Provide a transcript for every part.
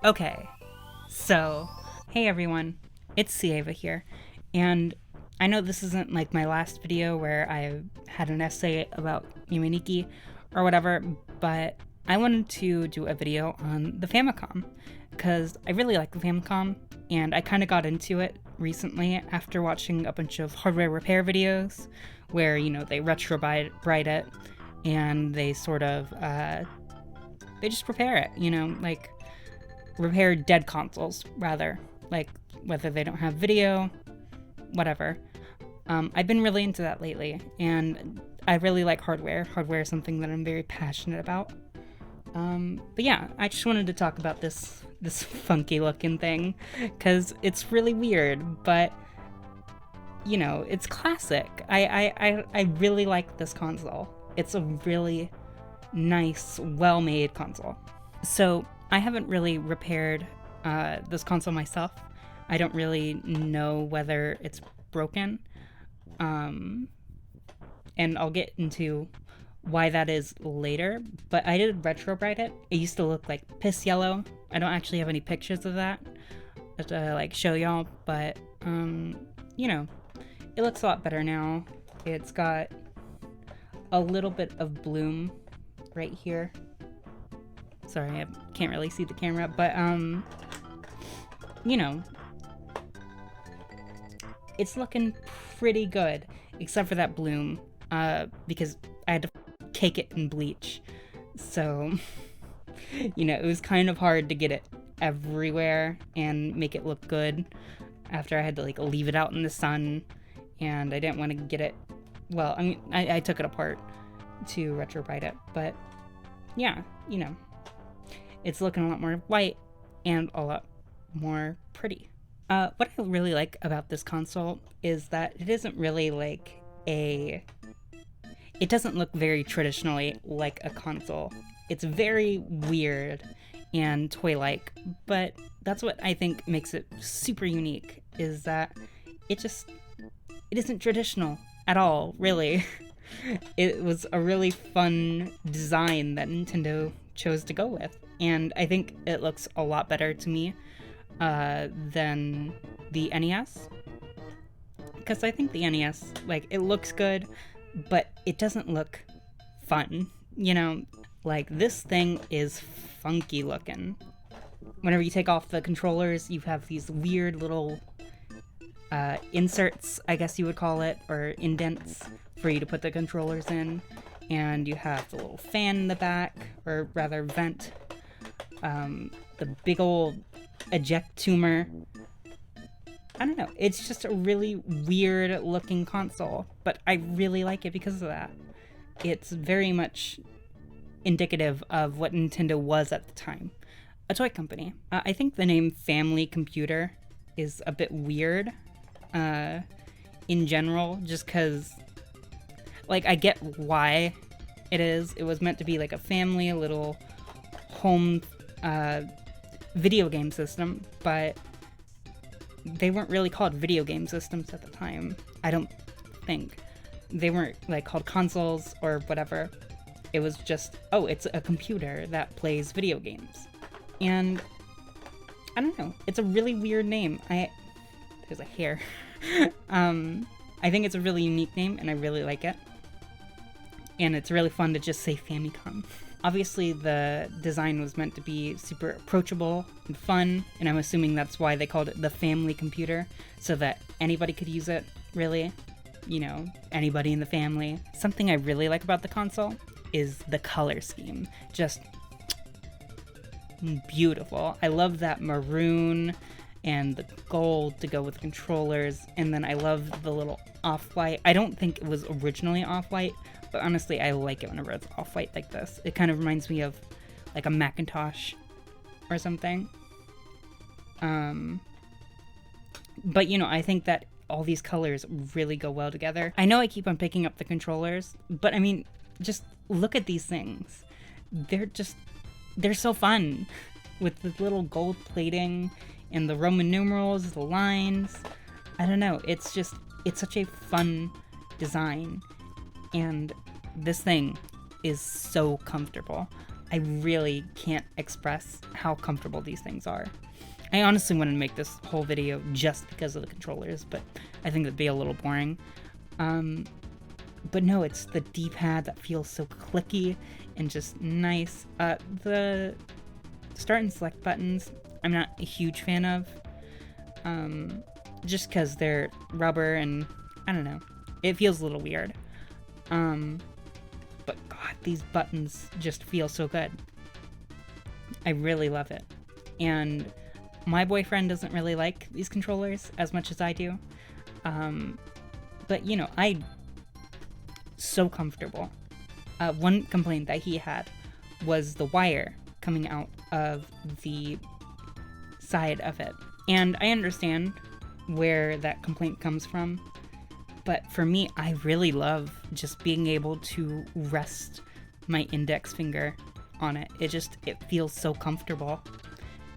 Okay, so, hey everyone, it's Cea here, and I know this isn't like my last video where I had an essay about Yuminiki or whatever, but I wanted to do a video on the Famicom, because I really like the Famicom, and I kind of got into it recently after watching a bunch of hardware repair videos, where, they retrobrite it, and they sort of, they just repair it, like repair dead consoles, rather, like whether they don't have video, whatever. I've been really into that lately, and I really like hardware. Hardware is something that I'm very passionate about. But yeah, I just wanted to talk about this funky looking thing, because it's really weird, but it's classic. I really like this console. It's a really nice, well-made console. So I haven't really repaired this console myself. I don't really know whether it's broken. And I'll get into why that is later, but I did retrobrite it. It used to look like piss yellow. I don't actually have any pictures of that to show y'all, but it looks a lot better now. It's got a little bit of bloom right here. Sorry, I can't really see the camera, but it's looking pretty good, except for that bloom, because I had to cake it in bleach. So, it was kind of hard to get it everywhere and make it look good after I had to leave it out in the sun, and I didn't want to get it, well, I took it apart to retrobrite it, but yeah, it's looking a lot more white and a lot more pretty. What I really like about this console is that it isn't really it doesn't look very traditionally like a console. It's very weird and toy-like, but that's what I think makes it super unique, is that it isn't traditional at all, really. It was a really fun design that Nintendo chose to go with, and I think it looks a lot better to me than the NES, because I think the NES, it looks good, but it doesn't look fun, this thing is funky looking. Whenever you take off the controllers, you have these weird little inserts, I guess you would call it, or indents for you to put the controllers in, and you have the little fan in the back, or rather vent, the big old eject tumor. I don't know, it's just a really weird looking console, but I really like it because of that. It's very much indicative of what Nintendo was at the time, a toy company. I think the name Family Computer is a bit weird in general, just because I get why it is. It was meant to be a family, a little home video game system, but they weren't really called video game systems at the time. I don't think. They weren't called consoles or whatever. It was just, oh, it's a computer that plays video games. And I don't know, it's a really weird name. There's a hair. I think it's a really unique name, and I really like it. And it's really fun to just say Famicom. Obviously, the design was meant to be super approachable and fun, and I'm assuming that's why they called it the Family Computer, so that anybody could use it, really. Anybody in the family. Something I really like about the console is the color scheme. Just beautiful. I love that maroon and the gold to go with the controllers, and then I love the little off-white. I don't think it was originally off-white, but honestly, I like it whenever it's off-white like this. It kind of reminds me of a Macintosh or something. But I think that all these colors really go well together. I know I keep on picking up the controllers, but just look at these things. They're so fun with the little gold plating and the Roman numerals, the lines. I don't know, it's such a fun design, and this thing is so comfortable. I really can't express how comfortable these things are. I honestly wouldn't make this whole video just because of the controllers, but I think that'd be a little boring. But no, it's the D-pad that feels so clicky and just nice. The start and select buttons, I'm not a huge fan of, just because they're rubber and I don't know, it feels a little weird. But God, these buttons just feel so good. I really love it. And my boyfriend doesn't really like these controllers as much as I do. But you know, so comfortable. One complaint that he had was the wire coming out of the side of it. And I understand where that complaint comes from. But for me, I really love just being able to rest my index finger on it. It feels so comfortable.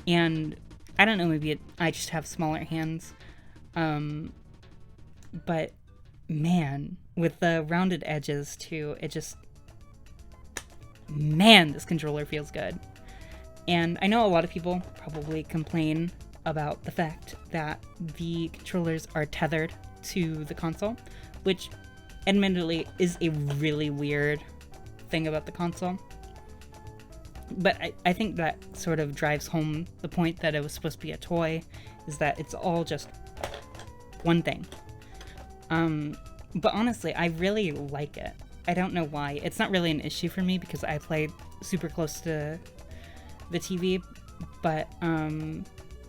And I don't know, maybe I just have smaller hands. But man, with the rounded edges too, man, this controller feels good. And I know a lot of people probably complain about the fact that the controllers are tethered to the console, which admittedly is a really weird thing about the console. But I think that sort of drives home the point that it was supposed to be a toy, is that it's all just one thing. But honestly, I really like it. I don't know why. It's not really an issue for me because I play super close to the TV, but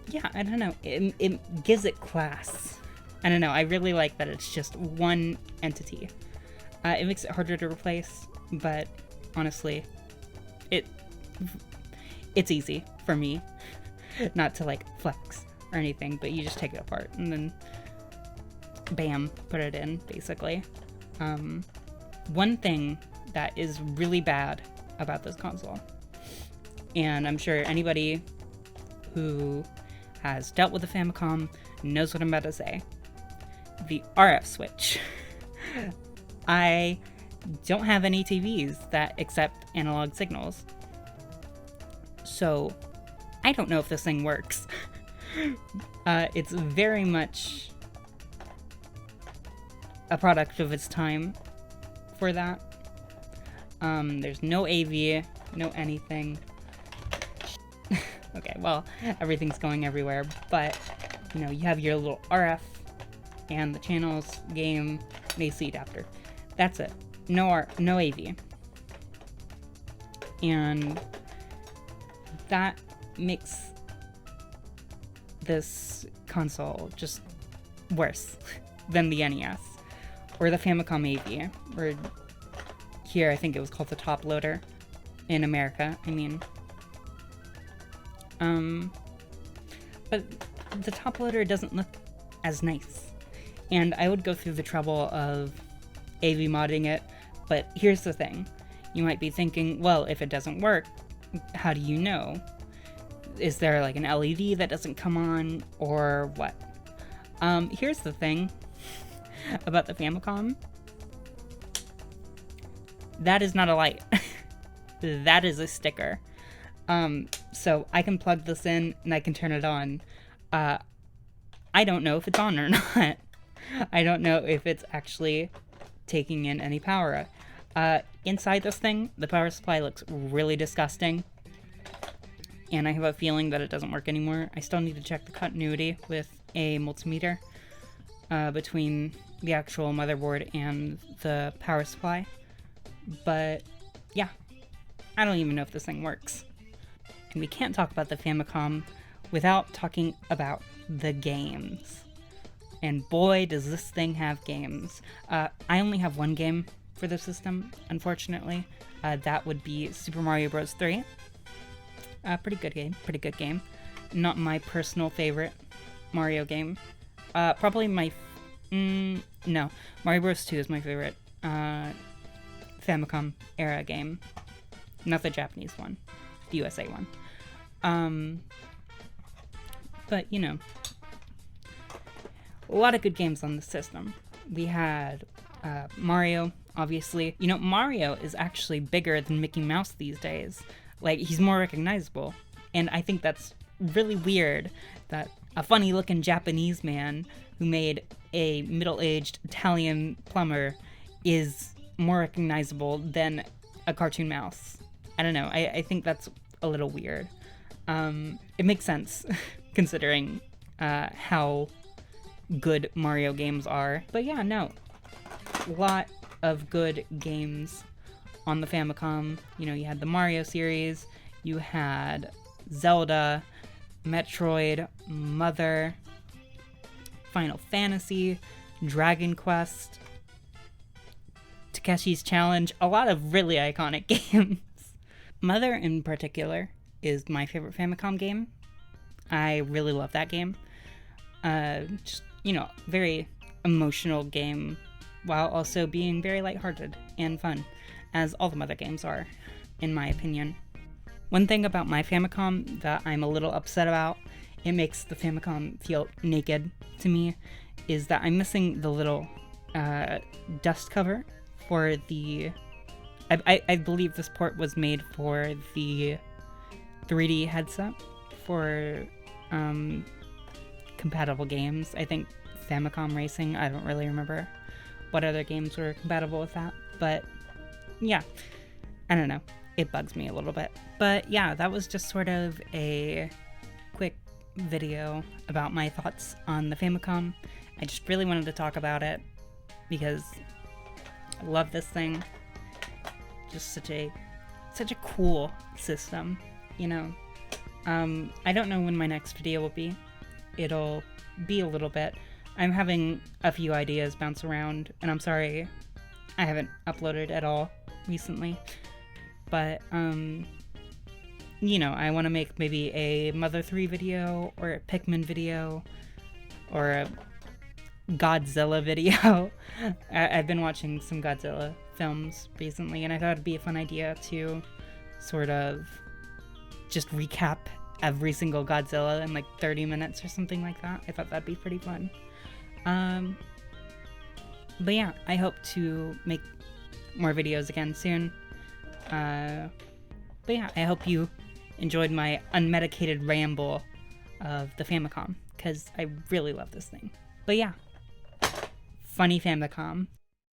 yeah, I don't know. It gives it class. I don't know. I really like that it's just one entity. It makes it harder to replace, but honestly, it's easy for me not to like flex or anything, but you just take it apart and then bam, put it in, basically. One thing that is really bad about this console, and I'm sure anybody who has dealt with the Famicom knows what I'm about to say, the RF switch. I don't have any TVs that accept analog signals, so I don't know if this thing works. It's very much a product of its time for that. There's no AV, no anything. Okay, well, everything's going everywhere, but you know, you have your little RF and the channels, game, and AC adapter. That's it. No AV. And that makes this console just worse than the NES or the Famicom AV, or here I think it was called the top loader in America, I mean. But the top loader doesn't look as nice, and I would go through the trouble of AV modding it, but here's the thing. You might be thinking, well, if it doesn't work, how do you know? Is there like an LED that doesn't come on, or what? Here's the thing about the Famicom. That is not a light. That is a sticker. So I can plug this in and I can turn it on. I don't know if it's on or not. I don't know if it's actually taking in any power. Inside this thing, the power supply looks really disgusting. And I have a feeling that it doesn't work anymore. I still need to check the continuity with a multimeter between the actual motherboard and the power supply. But yeah, I don't even know if this thing works. And we can't talk about the Famicom without talking about the games. And boy, does this thing have games. I only have one game for the system, unfortunately. That would be Super Mario Bros. 3. Pretty good game. Not my personal favorite Mario game. Probably my... no, Mario Bros. 2 is my favorite Famicom era game. Not the Japanese one. The USA one. But, you know, a lot of good games on the system. We had Mario, obviously. You know, Mario is actually bigger than Mickey Mouse these days. Like, he's more recognizable. And I think that's really weird that a funny looking Japanese man who made a middle-aged Italian plumber is more recognizable than a cartoon mouse. I don't know. I think that's a little weird. It makes sense considering how good Mario games are. But yeah, no. A lot of good games on the Famicom. You know, you had the Mario series, you had Zelda, Metroid, Mother, Final Fantasy, Dragon Quest, Takeshi's Challenge, a lot of really iconic games. Mother in particular is my favorite Famicom game. I really love that game. Just, you know, very emotional game while also being very lighthearted and fun, as all the Mother games are, in my opinion. One thing about my Famicom that I'm a little upset about, it makes the Famicom feel naked to me, is that I'm missing the little dust cover for the... I believe this port was made for the 3D headset for compatible games. I think Famicom Racing, I don't really remember what other games were compatible with that, but yeah, I don't know. It bugs me a little bit. But yeah, that was just sort of a quick video about my thoughts on the Famicom. I just really wanted to talk about it because I love this thing. Just such a cool system, you know. I don't know when my next video will be. It'll be a little bit. I'm having a few ideas bounce around, and I'm sorry I haven't uploaded at all recently. But, you know, I want to make maybe a Mother 3 video, or a Pikmin video, or a Godzilla video. I've been watching some Godzilla films recently, and I thought it'd be a fun idea to sort of just recap every single Godzilla in like 30 minutes or something like that. I thought that'd be pretty fun. But yeah, I hope to make more videos again soon. But yeah, I hope you enjoyed my unmedicated ramble of the Famicom, because I really love this thing. But yeah, funny Famicom.